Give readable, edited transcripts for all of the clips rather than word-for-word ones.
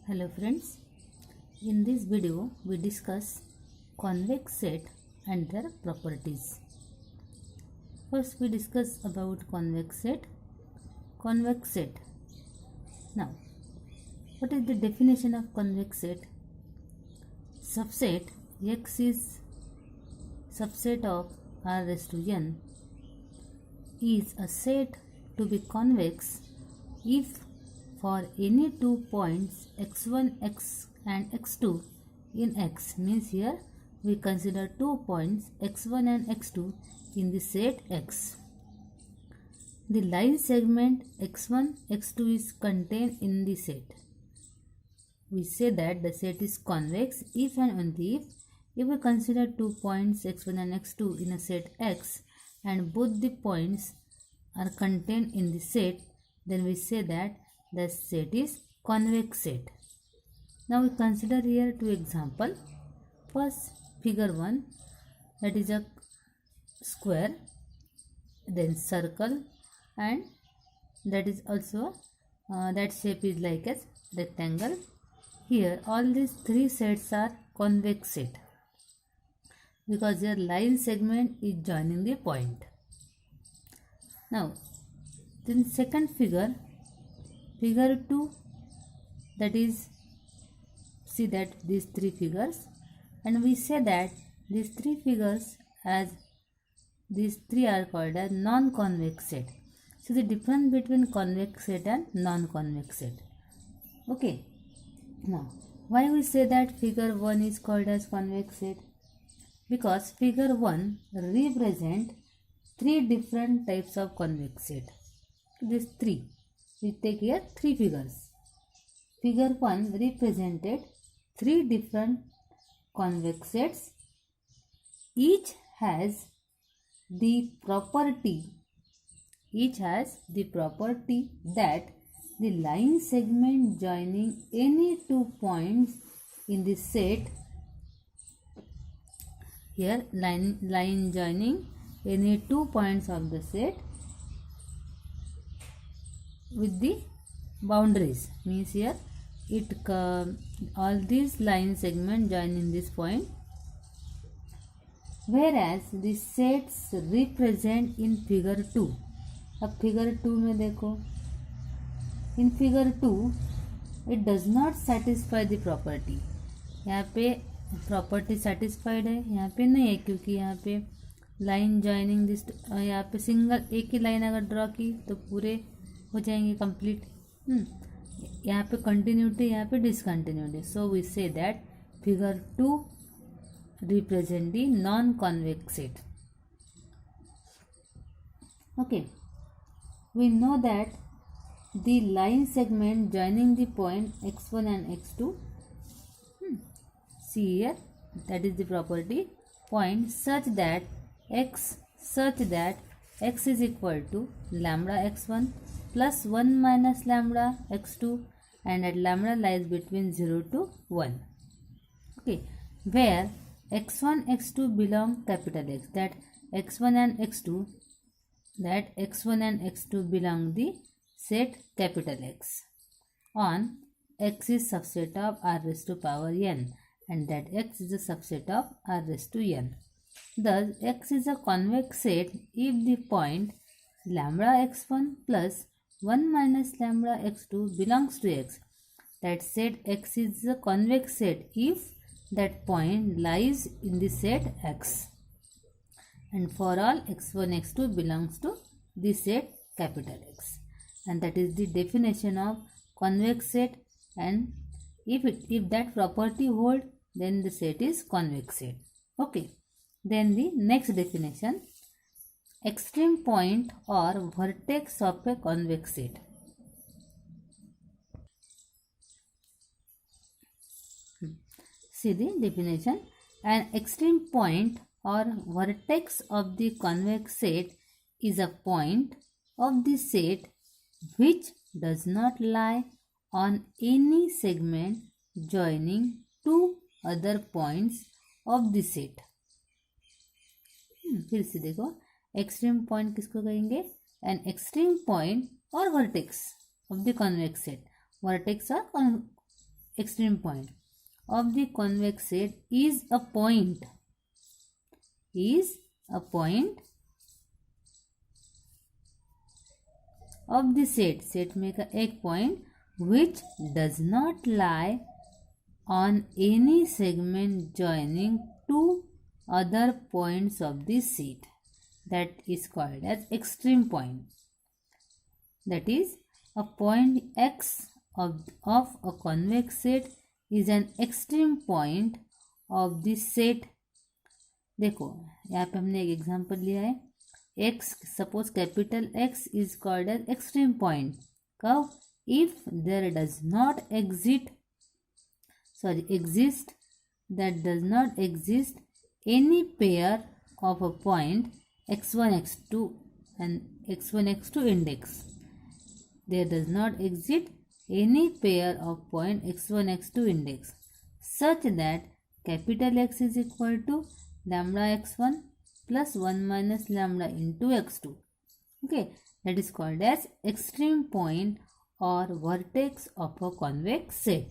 Hello friends, in this video we discuss convex set and their properties. First we discuss about convex set. Convex set. Now, what is the definition of convex set? Subset X is subset of R raised to n is a set to be convex if for any 2 points x1, x and x2 in X, means here we consider 2 points x1 and x2 in the set X. The line segment x1, x2 is contained in the set. We say that the set is convex if and only if we consider 2 points x1 and x2 in a set X and both the points are contained in the set, then we say that the set is convex set. Now we consider here two examples. First, figure 1, that is a square, then circle, and that is also that shape is like a rectangle. Here all these three sets are convex set because their line segment is joining the point. Now then second figure 2, that is, see that these three figures, and we say that these three figures as these three are called as non-convex set. So the difference between convex set and non-convex set. Okay. Now why we say that figure 1 is called as convex set? Because figure 1 represent three different types of convex set. These three. We take here three figures. Figure 1 represented three different convex sets. Each has the property that the line segment joining any 2 points in the set, here line joining any 2 points of the set with the boundaries, means here all these line segment join in this point, whereas the sets represent in figure 2. अब figure 2 में देखो, in figure 2 it does not satisfy the property. यहाँ पे property satisfied है, यहाँ पे नहीं है क्योंकि यहाँ पे लाइन जॉइनिंग दिस, यहाँ पे सिंगल एक ही लाइन अगर ड्रॉ की तो पूरे हो जाएंगे कंप्लीट. यहाँ पे कंटिन्यूटी, यहाँ पे discontinuity. So we say that figure 2 represent the non convex set. Okay, we know that the line segment joining the point x1 and x2, see here, that is the property point such that x is equal to lambda x1 plus 1 minus lambda x2, and at lambda lies between 0 to 1. Okay, where x1 x2 belong capital X, that x1 and x2 belong the set capital X on X is subset of R raised to power n, and that X is a subset of R raised to n. Thus X is a convex set if the point lambda x1 plus 1 minus lambda x2 belongs to X. That set X is a convex set if that point lies in the set X, and for all x1 x2 belongs to the set capital X, and that is the definition of convex set. And if that property hold, then the set is convex set. Okay, then the next definition, extreme point or vertex of a convex set. See the definition, an extreme point or vertex of the convex set is a point of the set which does not lie on any segment joining two other points of the set. फिर से देखो, extreme point किसको कहेंगे? An extreme point और vertex of the convex set. Vertex or extreme point of the convex set is a point of the set में का एक point which does not lie on any segment joining two other points of the set, that is called as extreme point. That is, a point X of a convex set is an extreme point of the set. देखो यहाँ पे हमने एक example लिया है, x, suppose capital X is called as extreme point curve if there does not exist that does not exist any pair of a point x1 x2 and x1 x2 index. There does not exist any pair of point x1 x2 index such that capital X is equal to lambda x1 plus 1 minus lambda into x2. Okay, that is called as extreme point or vertex of a convex set.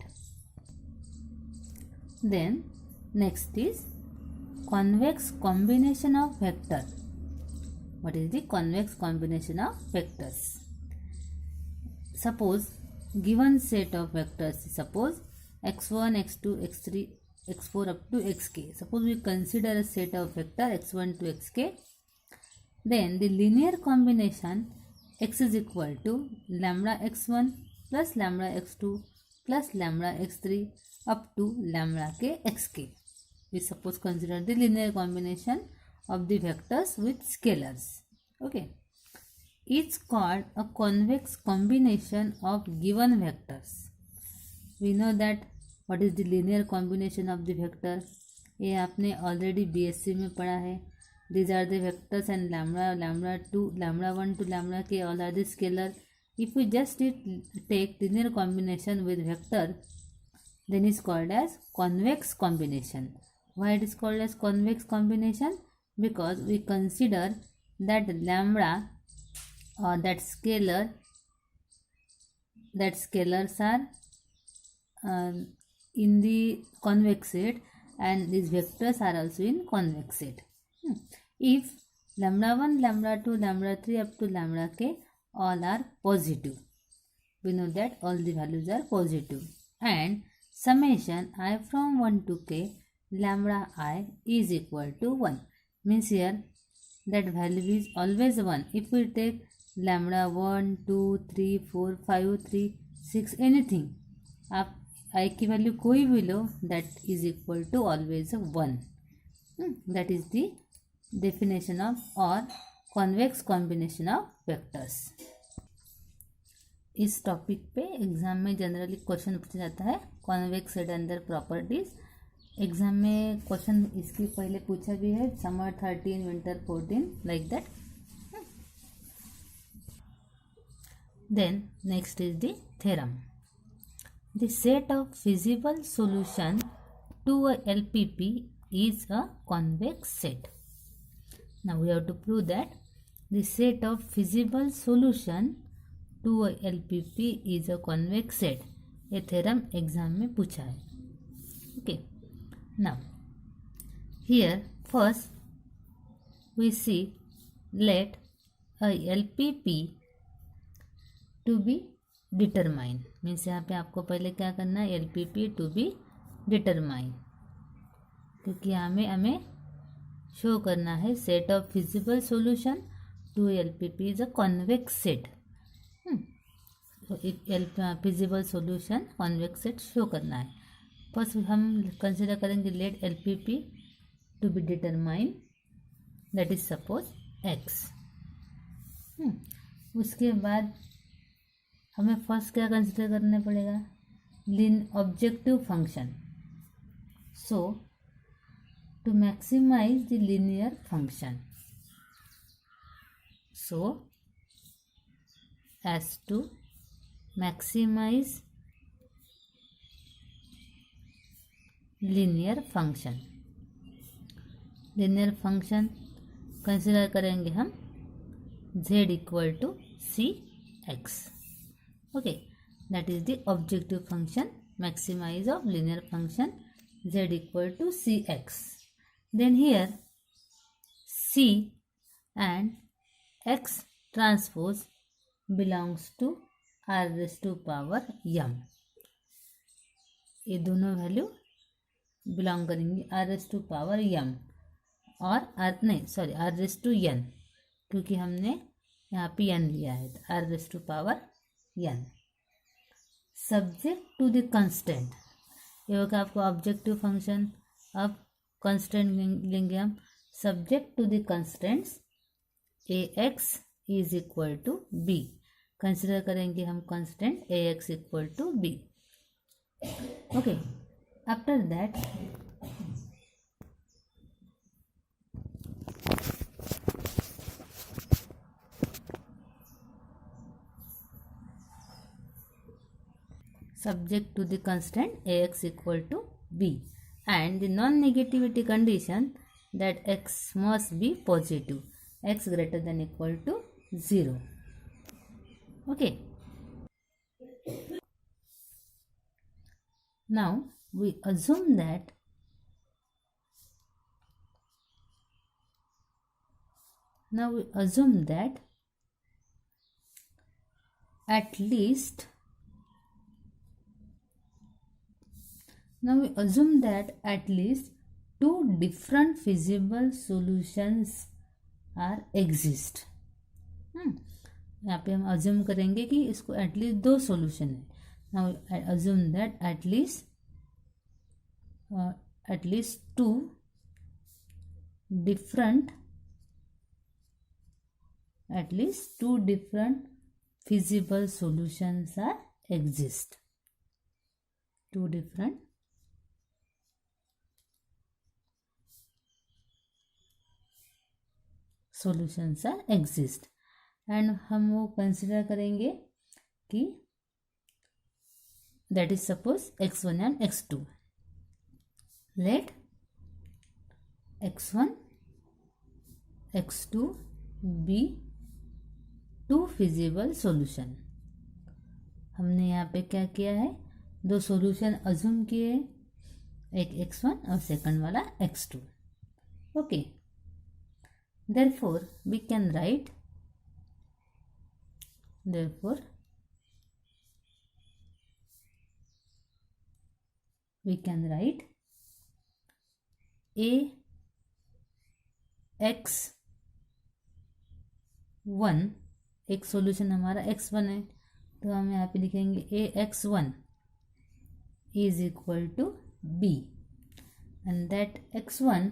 Then next is convex combination of vector. What is the convex combination of vectors? Suppose given set of vectors, suppose x1, x2, x3, x4 up to xk. Suppose we consider a set of vector x1 to xk. Then the linear combination x is equal to lambda x1 plus lambda x2 plus lambda x3 up to lambda k xk. We suppose consider the linear combination of the vectors with scalars. Okay. It's called a convex combination of given vectors. We know that what is the linear combination of the vector. ये आपने already BSc में पढ़ा है. These are the vectors and lambda, lambda 2, lambda 1 to lambda k all are the scalar. If we just take linear combination with vector, then it's called as convex combination. Why it is called as convex combination? Because we consider that lambda or that scalars are in the convex set and these vectors are also in convex set. If lambda 1, lambda 2, lambda 3 up to lambda k all are positive, we know that all the values are positive, and summation I from 1 to k lambda I is equal to 1, means here that value is always 1. If we take lambda 1, 2, 3, 4, 5, 3, 6 anything, आप I की value कोई भी लो, that is equal to always 1. That is the definition of or convex combination of vectors. इस topic पे exam में generally question पूछा जाता है convex set under properties. Exam में क्वेश्चन इसके पहले पूछा भी है, summer 13, winter 14, like that. Then next is the theorem. The set of feasible solution to a LPP is a convex set. Now we have to prove that the set of feasible solution to a LPP is a convex set. ये theorem exam में पूछा है. Okay. Now here first we see let a LPP to be determine, means यहाँ पे आपको पहले क्या करना है, LPP टू बी डिटरमाइन, क्योंकि हमें शो करना है set of feasible solution to LPP is a convex set. Feasible solution convex set show करना है. फर्स्ट हम कंसिडर करेंगे let LPP to be determine, that is suppose x. उसके बाद हमें फर्स्ट क्या कंसिडर करना पड़ेगा, objective function. So to maximise the linear function, so as to maximise linear function. Linear function consider करेंगे हम z equal to c x. Okay, that is the objective function maximize of linear function z equal to cx. Then here c and x transpose belongs to r raised to power m. ये दोनों value belong करेंगी r raise to power m और r raise to n, क्योंकि हमने यहाँ पे n लिया है तो r raise to power n. Subject to the constant, ये होगा आपको ऑब्जेक्टिव फंक्शन। अब कंस्टेंट लेंगे हम, subject to the constants a x is equal to b. Consider करेंगे हम constant a x equal to b. Okay, after that subject to the constant ax equal to b and the non-negativity condition that x must be positive, x greater than equal to 0. Okay. Now we assume that at least two different feasible solutions are exist. यहाँ पे हम assume करेंगे कि इसको at least दो solution है। Now I assume that at least two different feasible solutions are exist. Two different solutions are exist and हम वो कंसिडर करेंगे कि that is suppose x1 and x2. Let x1 x2 be two feasible solution. हमने यहाँ पे क्या किया है, दो सॉल्यूशन अज्यूम किए, एक x1 और सेकंड वाला x2. Okay, therefore we can write a x1, एक सॉल्यूशन हमारा x1 है तो हम यहाँ पे लिखेंगे a x1 is equal to b and that x1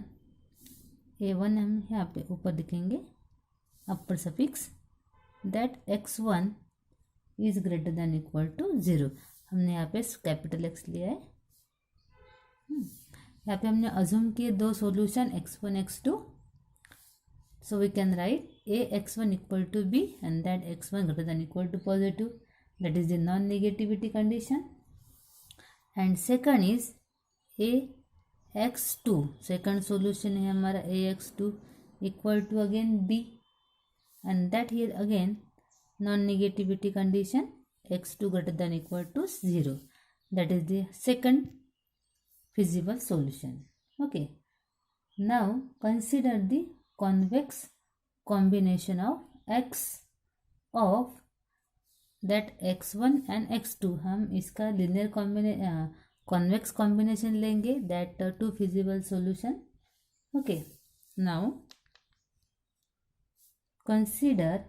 a1 हम यहाँ पे ऊपर लिखेंगे अपर suffix, that x1 is greater than equal to 0. हमने यहाँ पे कैपिटल x लिया है। यहाँ पे हमने अज्यूम किए दो solution x1 x2, so we can write a x1 equal to b and that x1 greater than equal to positive, that is the non-negativity condition. And second is a x2, second solution है हमारा a x2 equal to again b and that here again non-negativity condition x2 greater than equal to 0, that is the second feasible solution. Okay, now consider the convex combination of x of that x1 and x2. हम इसका linear convex combination लेंगे, that two feasible solution. Okay, now consider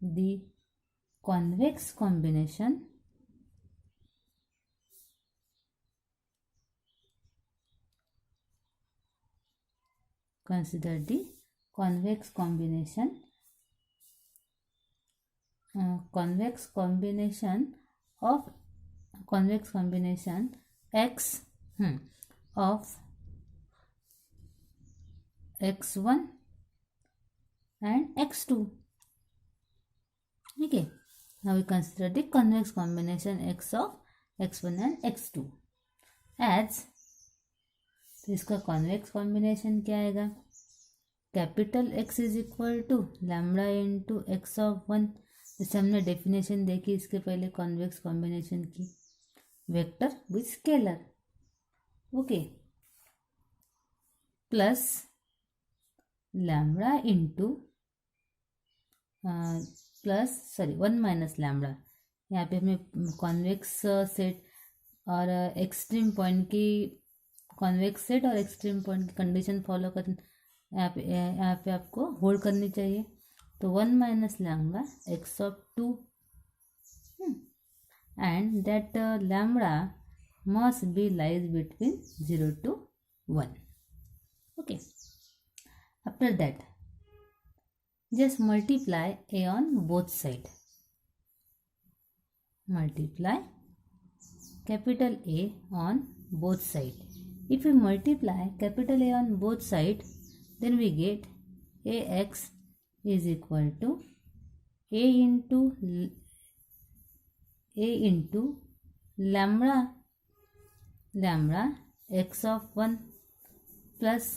the convex combination x of x1 and x2. Okay, now we consider the convex combination x of x1 and x2 as, तो इसका convex combination क्या आएगा, capital X is equal to lambda into x of 1, जैसे हमने definition देखी इसके पहले convex combination की, vector with scalar, okay, plus lambda into one minus lambda. यहाँ पे हमें कॉन्वेक्स सेट और एक्सट्रीम पॉइंट की, कॉन्वेक्स सेट और एक्सट्रीम पॉइंट की कंडीशन फॉलो कर, यहाँ पे आपको होल्ड करनी चाहिए। तो one minus lambda x of two and that lambda must be lies between 0 to 1, okay. After that just multiply a on both side, multiply capital A on both side. If we multiply capital A on both side, then we get ax is equal to a into lambda x of 1 plus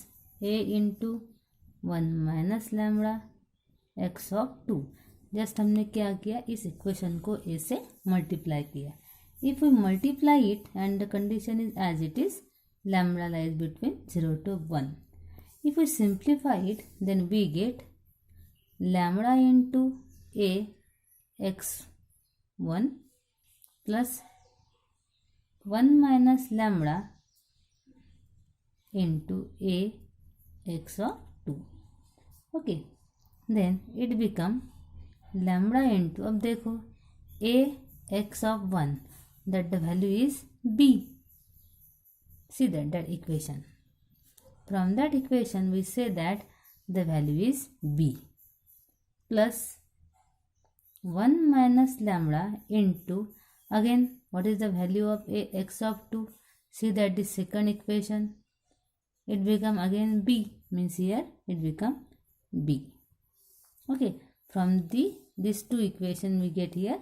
a into 1 minus lambda x of 2. Just हमने क्या किया, इस equation को a से multiply किया. If we multiply it and the condition is as it is, lambda lies between 0 to 1. If we simplify it, then we get lambda into a x1 plus 1 minus lambda into a x of 2. Okay, then it become lambda into, अब देखो a x of 1, that the value is b. See that equation. From that equation we say that the value is b plus 1 minus lambda into, again what is the value of a x of 2? See that the second equation, it become again b, means here it become b. Okay, from these two equation we get here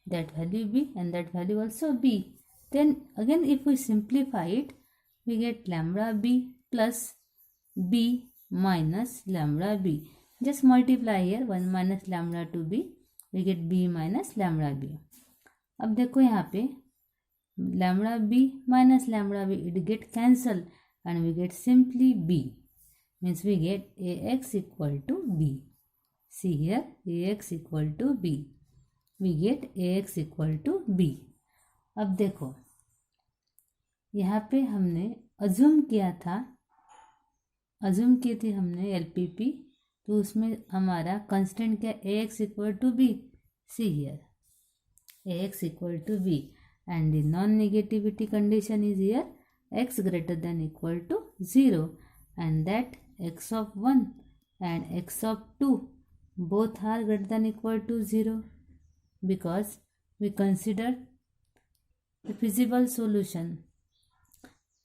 that value b and that value also b. Then again if we simplify it, we get lambda b plus b minus lambda b. Just multiply here 1 minus lambda to b, we get b minus lambda b. अब देखो यहाँ पे lambda b minus lambda b, it get cancel and we get simply b, means we get ax equal to b. See here ax equal to b, we get ax equal to b. अब देखो यहाँ पे हमने assume किया था, assume की थी हमने एलपीपी, तो उसमें हमारा कंस्टेंट क्या ax equal to b. See here ax equal to b and the non-negativity condition is here x greater than equal to 0 and that x of 1 and x of 2 both are greater than equal to 0 because we consider the feasible solution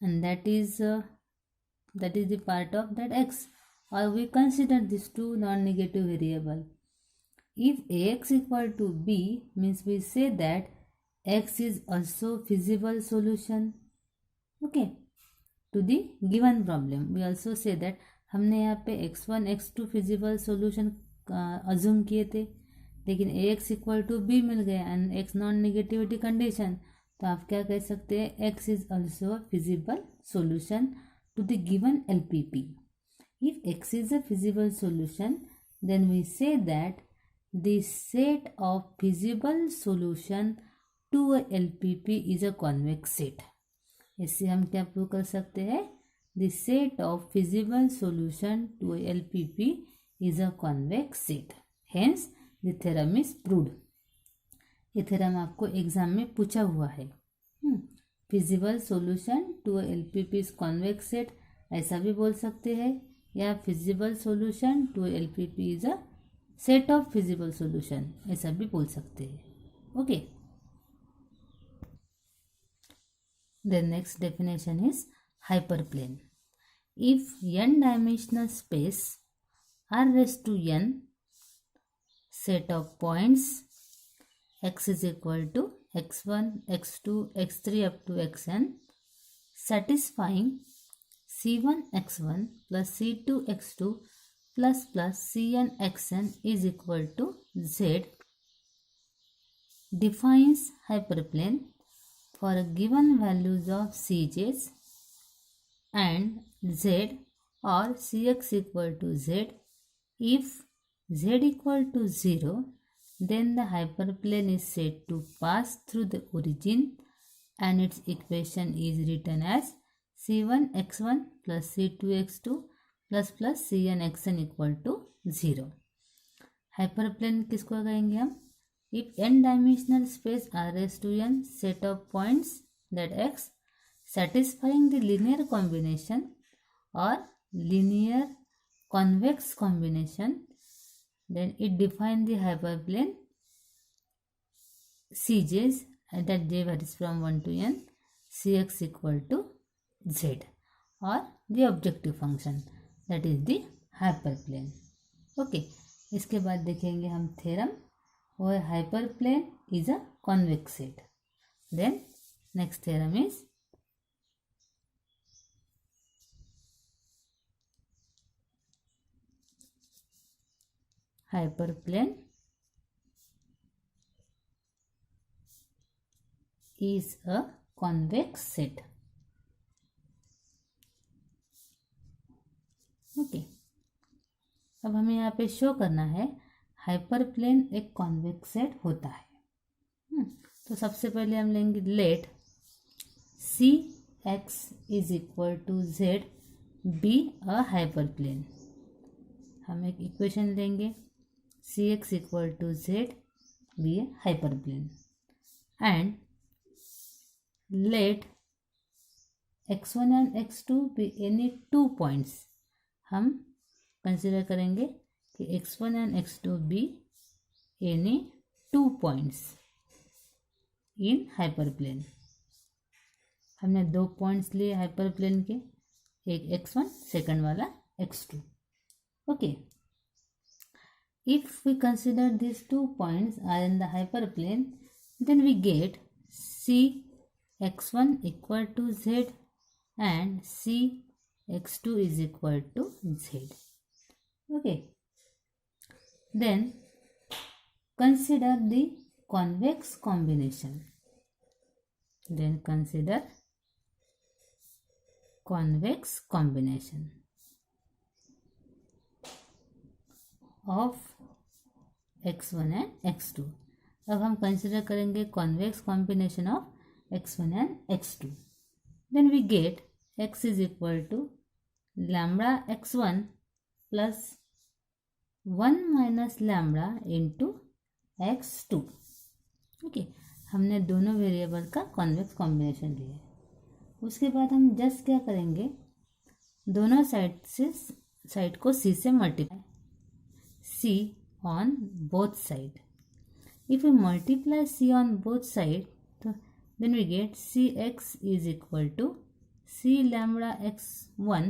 and that is the part of that x, or we consider these two non-negative variable. If ax equal to b, means we say that x is also feasible solution, okay, to the given problem. We also say that हमने यहाँ पे x1 x2 feasible solution assume किए थे, लेकिन ax equal to b मिल गया and x non negativity condition, तो आप क्या कह सकते हैं, x is also a feasible solution to the given LPP. If x is a feasible solution, then we say that the set of feasible solution to a LPP is a convex set. इससे हम क्या prove कर सकते हैं, the set of feasible solution to a LPP is a convex set. Hence the theorem is proved. ये theorem आपको exam में पूछा हुआ है. Feasible solution to LPP is convex set, ऐसा भी बोल सकते हैं, या feasible solution to LPP is a set of feasible solution, ऐसा भी बोल सकते हैं. Okay, the next definition is hyperplane. If n dimensional space r raised to n set of points x is equal to x1, x2, x3 up to xn, satisfying c1 x1 plus c2 x2 plus cn xn is equal to z, defines hyperplane for given values of Cj's and z or Cx equal to z. If z equal to 0, then the hyperplane is said to pass through the origin and its equation is written as c1x1 plus c2x2 plus cnxn equal to 0. Hyperplane किसको कहेंगे हम? If n dimensional space R(n) set of points that x satisfying the linear combination or linear convex combination, then it define the hyperplane Cj's that j varies from 1 to n, Cx equal to z or the objective function, that is the hyperplane. Okay, इसके बाद देखेंगे हम theorem और hyperplane is a convex set. Then next theorem is hyperplane is a convex set. Okay. अब हमें यहाँ पे show करना है हाइपरप्लेन एक कॉन्वेक्स सेट होता है. तो सबसे पहले हम लेंगे let c x is equal to z be a hyperplane. हम एक इक्वेशन लेंगे c x equal to z be a hyperplane and let x1 and x2 be any 2 points. हम कंसिडर करेंगे कि x1 and x2 be any 2 points in hyperplane. हमने 2 points लिए hyperplane के, एक x1 सेकंड वाला x2. Okay, if we consider this 2 points are in the hyperplane, then we get C x1 equal to z and C x2 is equal to z. Okay, then consider the convex combination. Then consider convex combination of x1 and x2. अब हम consider करेंगे convex combination of x1 and x2. Then we get x is equal to lambda x1 plus 1 minus lambda into x2. Okay, हमने दोनों variable का convex combination लिया है. उसके बाद हम जस्ट क्या करेंगे, दोनों साइड को c से multiply, c on both side. If we multiply c on both side, तो then we get c x is equal to c lambda x1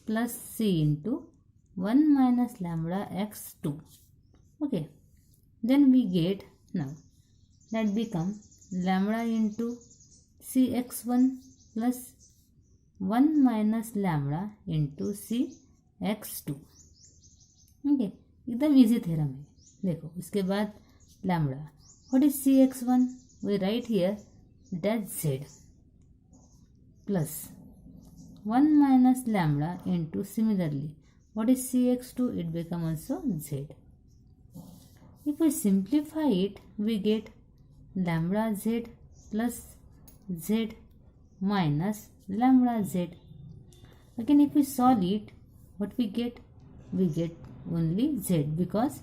plus c into 1 minus lambda x2. Okay, then we get now that become lambda into c x1 plus 1 minus lambda into c x2. Okay, एकदम easy theorem है. देखो इसके बाद lambda, what is c x1? We write here that z plus 1 minus lambda into, similarly, what is cx2? It become also z. If we simplify it, we get lambda z plus z minus lambda z. Again, if we solve it, what we get? We get only z, because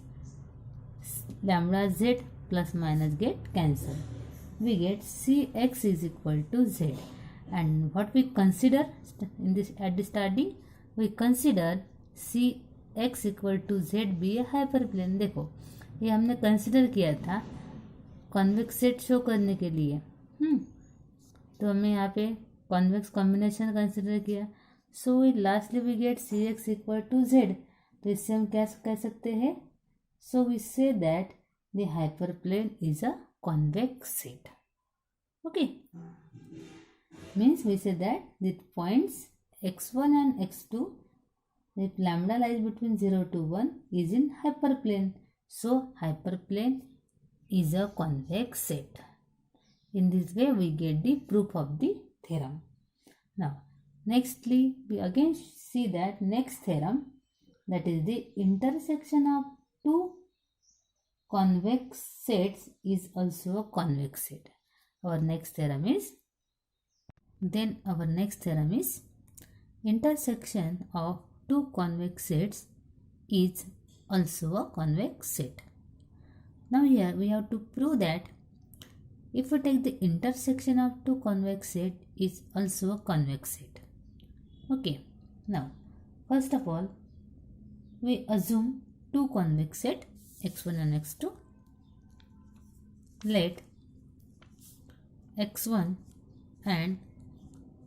lambda z plus minus get cancelled. We get cx is equal to z. And what we consider in this at the starting, we consider c x equal to z be a hyperplane. देखो ये हमने consider किया था convex set show करने के लिए. तो हमें यहाँ पे कॉन्वेक्स कॉम्बिनेशन कंसिडर किया. So lastly we get c x equal to z. तो इससे हम क्या कह सकते हैं? So we say that the hyperplane is a convex set. Okay, means we say that the points x1 and x2, if lambda lies between 0 to 1, is in hyperplane. So hyperplane is a convex set. In this way we get the proof of the theorem. Now nextly we again see that next theorem, that is the intersection of two convex sets is also a convex set. Our next theorem is intersection of two convex sets is also a convex set. Now here we have to prove that if we take the intersection of two convex set is also a convex set. Okay. Now first of all we assume two convex set x1 and x2. Let x1 and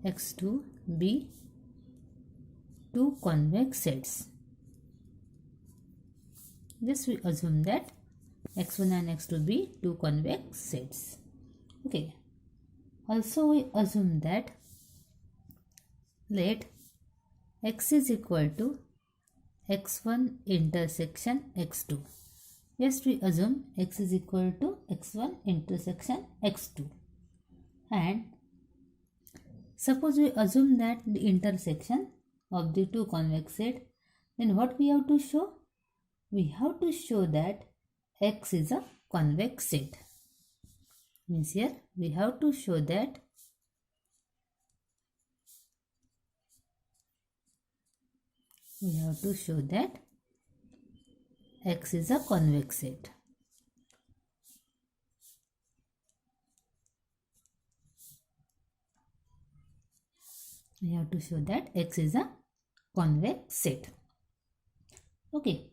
x2 be two convex sets. Just we assume that x1 and x2 be two convex sets. Okay. Also we assume that let x is equal to x1 intersection x2. Just we assume x is equal to x1 intersection x2. And suppose we assume that the intersection of the two convex set, then what we have to show? We have to show that x is a convex set. Means here we have to show that x is a convex set. We have to show that x is a convex set. Okay.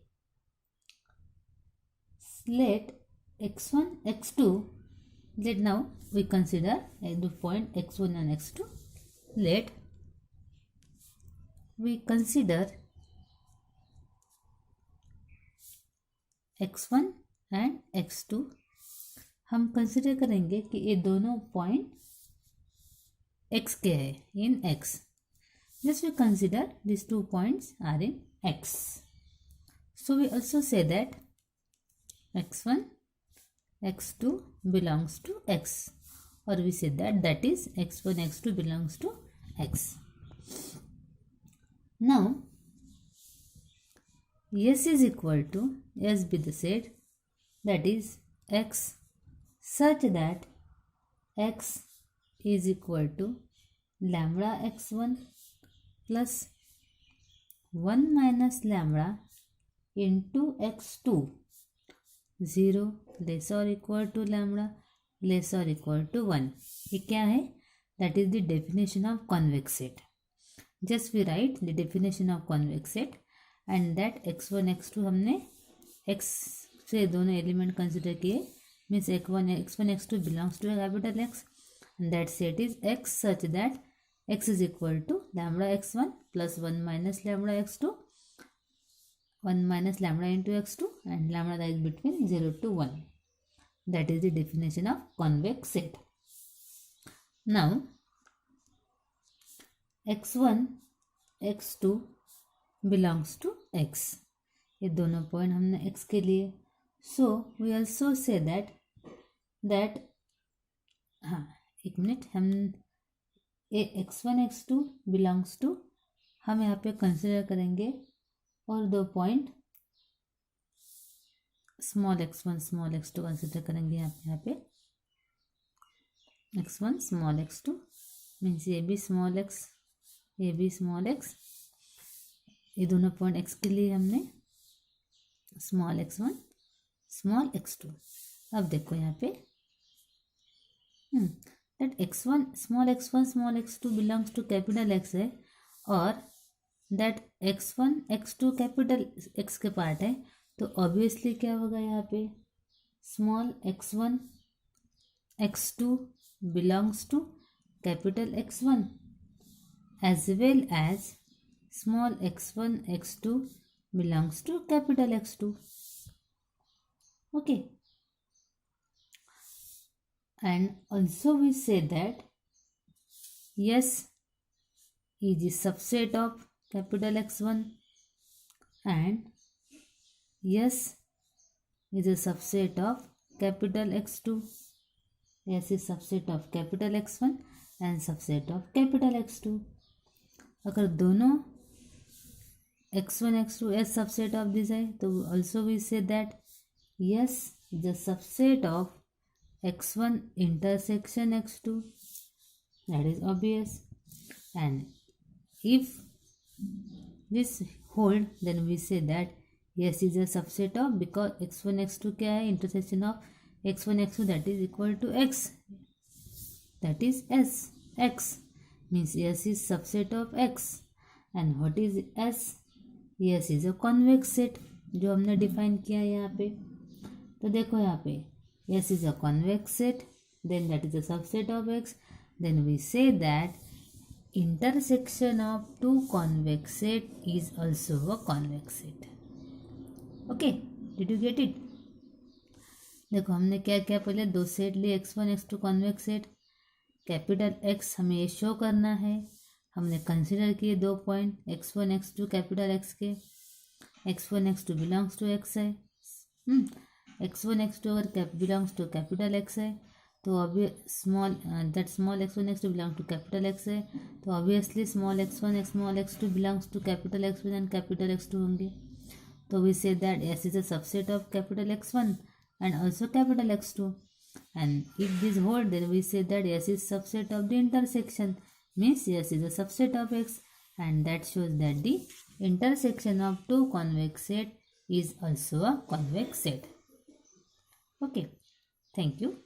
Let x1, x2, let now we consider the point x1 and x2. Let we consider x1 and x2. हम consider करेंगे कि ये दोनों point x के है in x. Just we consider these 2 points are in x. So we also say that x1, x2 belongs to x, or we say that is x1, x2 belongs to x. Now S is equal to, S be the set, that is x such that x is equal to lambda x1 plus 1 minus lambda into x2, 0 less or equal to lambda less or equal to 1. ये क्या है? That is the definition of convex set. Just we write the definition of convex set, and that x1 x2 हमने x से दोनों element consider किए, means x1 x2 belongs to a capital X, and that set is x such that x is equal to lambda x1 plus 1 minus lambda x2, 1 minus lambda into x2, and lambda that is between 0 to 1. That is the definition of convex set. Now x1 x2 belongs to x. ये दोनों point हमने x के लिए. So we also say that हाँ एक minute, हम ये x1 x2 belongs to, हम यहाँ पे कंसिडर करेंगे और दो point small x1 small x2 consider करेंगे यहाँ पे x1 स्मॉल x2 मीन्स ये भी स्मॉल x, ये भी स्मॉल x. ये दोनों पॉइंट x के लिए हमने स्मॉल x1 स्मॉल x2. अब देखो यहाँ पे that x1 small x2 belongs to capital X है, और that x1 x2 capital X के पार्ट है, तो ऑब्वियसली क्या होगा यहाँ पे small x1 x2 belongs to capital X1 as well as small x1 x2 belongs to capital X2. Okay. And also we say that S is the subset of capital X1 and S is a subset of capital X2. S is subset of capital X1 and subset of capital X2. अगर दोनों x1 x2 as subset of this है तो also we say that yes the subset of x1 intersection x2. That is obvious. And if this hold then we say that yes is a subset of, because x1 x2 क्या है, intersection of x1 x2 that is equal to x, that is s. X means s is subset of x. And what is s? S is a convex set जो हमने define किया है यहाँ पे. तो देखो यहाँ पे S is a convex set, then that is a subset of X. Then we say that intersection of two convex set is also a convex set. Okay, did you get it? देखो हमने क्या क्या पहले दो set लिए, x1 x2 convex set. Capital X हमें ये show करना है. हमने कंसिडर किए दो point x1 x2 capital X के. x1 x2 belongs to X है. x1 x2 अगर बिलोंग्स टू कैपिटल X है तो अभी small x1 x2 belong to capital X है तो obviously small x1 small x2 belongs to capital X1 and capital X2 होंगे. तो we say that S is a subset of capital X1 and also capital X2. And if this hold, then we say that S is subset of the intersection, means S is a subset of X, and that shows that the intersection of two convex set is also a convex set. Okay, thank you.